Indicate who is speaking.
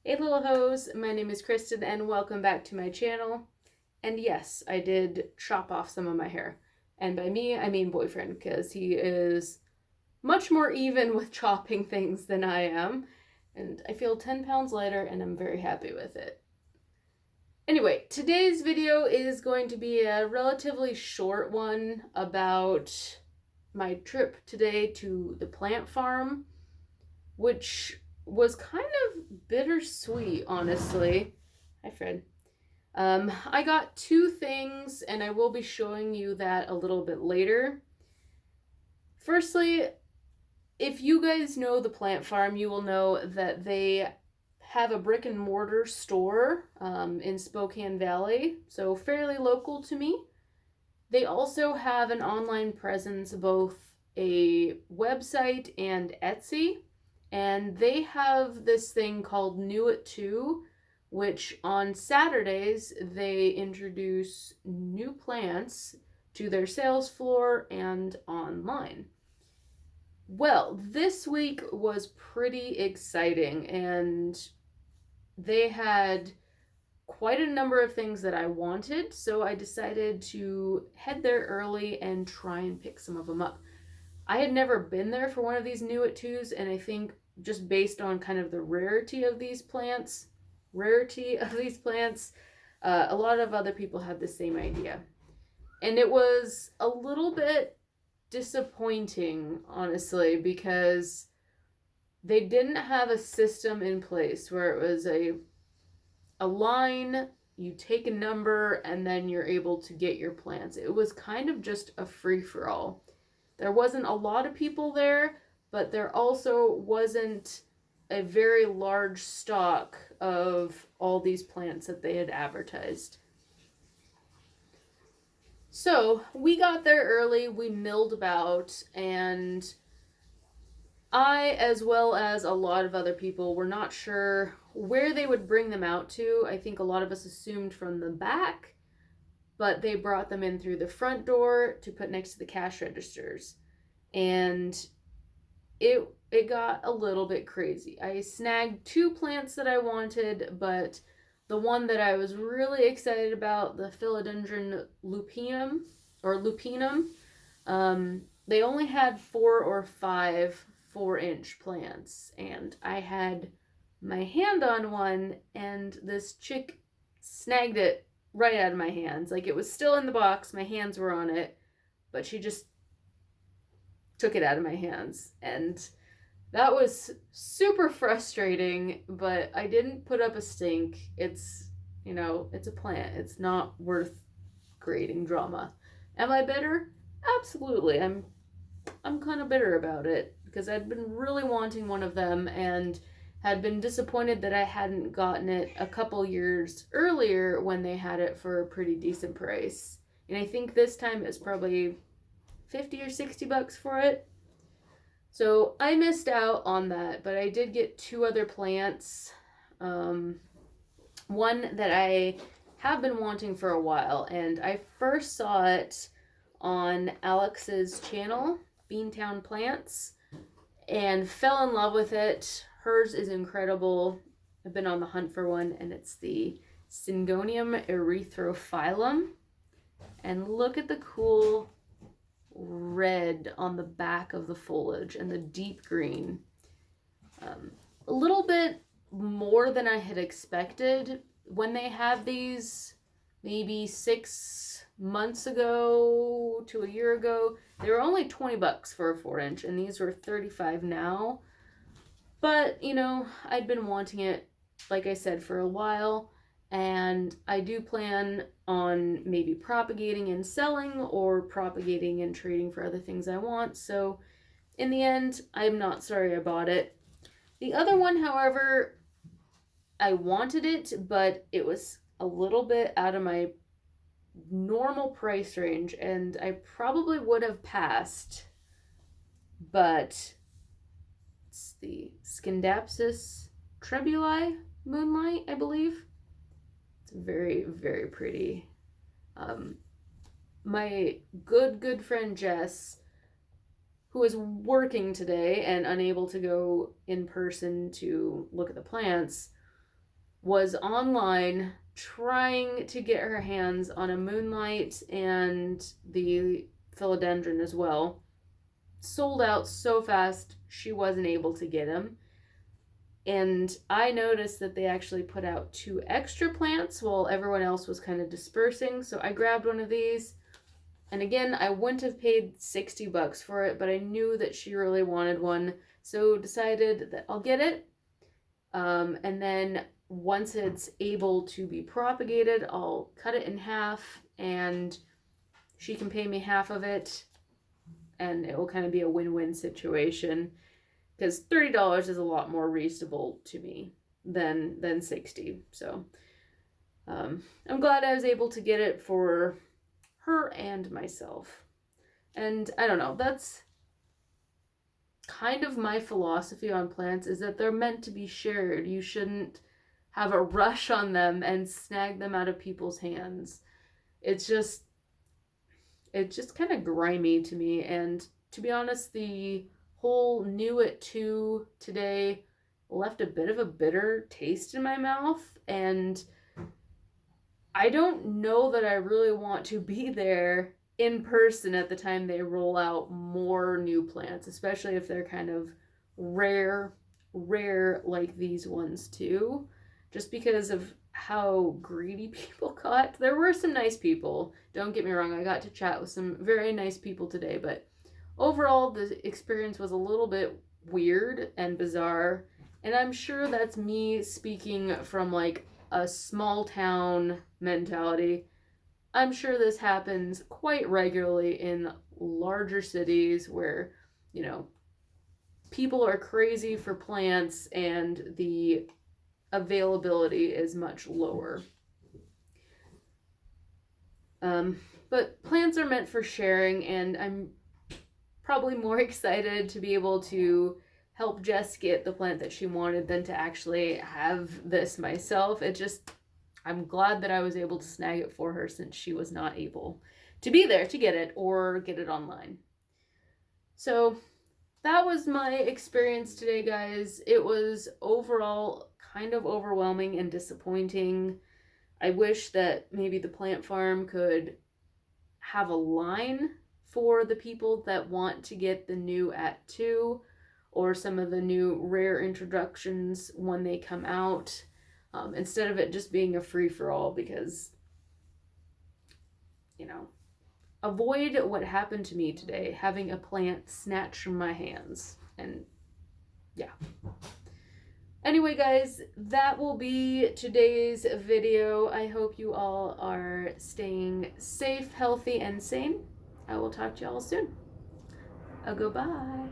Speaker 1: Hey little hoes, my name is Kristen and welcome back to my channel. And yes, I did chop off some of my hair. And by me, I mean boyfriend, because he is much more even with chopping things than I am. And I feel 10 pounds lighter and I'm very happy with it. Anyway, today's video is going to be a relatively short one about my trip today to the plant farm, which was kind of bittersweet, honestly. Hi, Fred. I got two things, and I will be showing you that a little bit later. Firstly, if you guys know the plant farm, you will know that they have a brick and mortar store in Spokane Valley, so fairly local to me. They also have an online presence, both a website and Etsy. And they have this thing called New It Too, which on Saturdays they introduce new plants to their sales floor and online. Well, this week was pretty exciting, and they had quite a number of things that I wanted, so I decided to head there early and try and pick some of them up. I had never been there for one of these New It Twos, and I think just based on kind of the rarity of these plants, a lot of other people had the same idea. And it was a little bit disappointing, honestly, because they didn't have a system in place where it was a line, you take a number, and then you're able to get your plants. It was kind of just a free-for-all. There wasn't a lot of people there, but there also wasn't a very large stock of all these plants that they had advertised. So we got there early, we milled about, and I, as well as a lot of other people, were not sure where they would bring them out to. I think a lot of us assumed from the back, but they brought them in through the front door to put next to the cash registers. And it got a little bit crazy. I snagged two plants that I wanted, but the one that I was really excited about, the philodendron lupinum, they only had 4 or 5 4-inch plants, and I had my hand on one, and this chick snagged it right out of my hands. Like, it was still in the box, my hands were on it, but she just took it out of my hands, and that was super frustrating, but I didn't put up a stink. It's, it's a plant. It's not worth creating drama. Am I bitter? Absolutely. I'm kind of bitter about it because I'd been really wanting one of them and had been disappointed that I hadn't gotten it a couple years earlier when they had it for a pretty decent price. And I think this time it's probably 50 or 60 bucks for it. So I missed out on that, but I did get 2 other plants. One that I have been wanting for a while, and I first saw it on Alex's channel, Beantown Plants, and fell in love with it. Hers is incredible. I've been on the hunt for one, and it's the Syngonium erythrophyllum. And look at the cool red on the back of the foliage and the deep green. A little bit more than I had expected. When they had these maybe 6 months ago to a year ago, they were only 20 bucks for a 4-inch, and these were 35 now. But, I'd been wanting it, like I said, for a while, and I do plan on maybe propagating and selling, or propagating and trading for other things I want. So in the end, I'm not sorry I bought it. The other one, however, I wanted it, but it was a little bit out of my normal price range, and I probably would have passed, but it's the Scindapsus trebuli Moonlight, I believe. It's very, very pretty. My good friend Jess, who is working today and unable to go in person to look at the plants, was online trying to get her hands on a Moonlight and the philodendron as well. Sold out so fast, she wasn't able to get them. And I noticed that they actually put out 2 extra plants while everyone else was kind of dispersing. So I grabbed one of these. And again, I wouldn't have paid $60 for it, but I knew that she really wanted one. So decided that I'll get it. And then once it's able to be propagated, I'll cut it in half and she can pay me half of it. And it will kind of be a win-win situation. Because $30 is a lot more reasonable to me than $60. So I'm glad I was able to get it for her and myself. And I don't know, that's kind of my philosophy on plants, is that they're meant to be shared. You shouldn't have a rush on them and snag them out of people's hands. It's just kind of grimy to me. And to be honest, the whole new at 2 today left a bit of a bitter taste in my mouth, and I don't know that I really want to be there in person at the time they roll out more new plants, especially if they're kind of rare like these ones too, just because of how greedy people got. There were some nice people, don't get me wrong, I got to chat with some very nice people today, but overall, the experience was a little bit weird and bizarre, and I'm sure that's me speaking from like a small town mentality. I'm sure this happens quite regularly in larger cities where, you know, people are crazy for plants and the availability is much lower. But plants are meant for sharing, and I'm probably more excited to be able to help Jess get the plant that she wanted than to actually have this myself. I'm glad that I was able to snag it for her since she was not able to be there to get it or get it online. So that was my experience today, guys. It was overall kind of overwhelming and disappointing. I wish that maybe the plant farm could have a line for the people that want to get the new at 2 or some of the new rare introductions when they come out, instead of it just being a free-for-all, because, you know, avoid what happened to me today, having a plant snatched from my hands. And yeah. Anyway, guys, that will be today's video. I hope you all are staying safe, healthy, and sane. I will talk to y'all soon. Goodbye.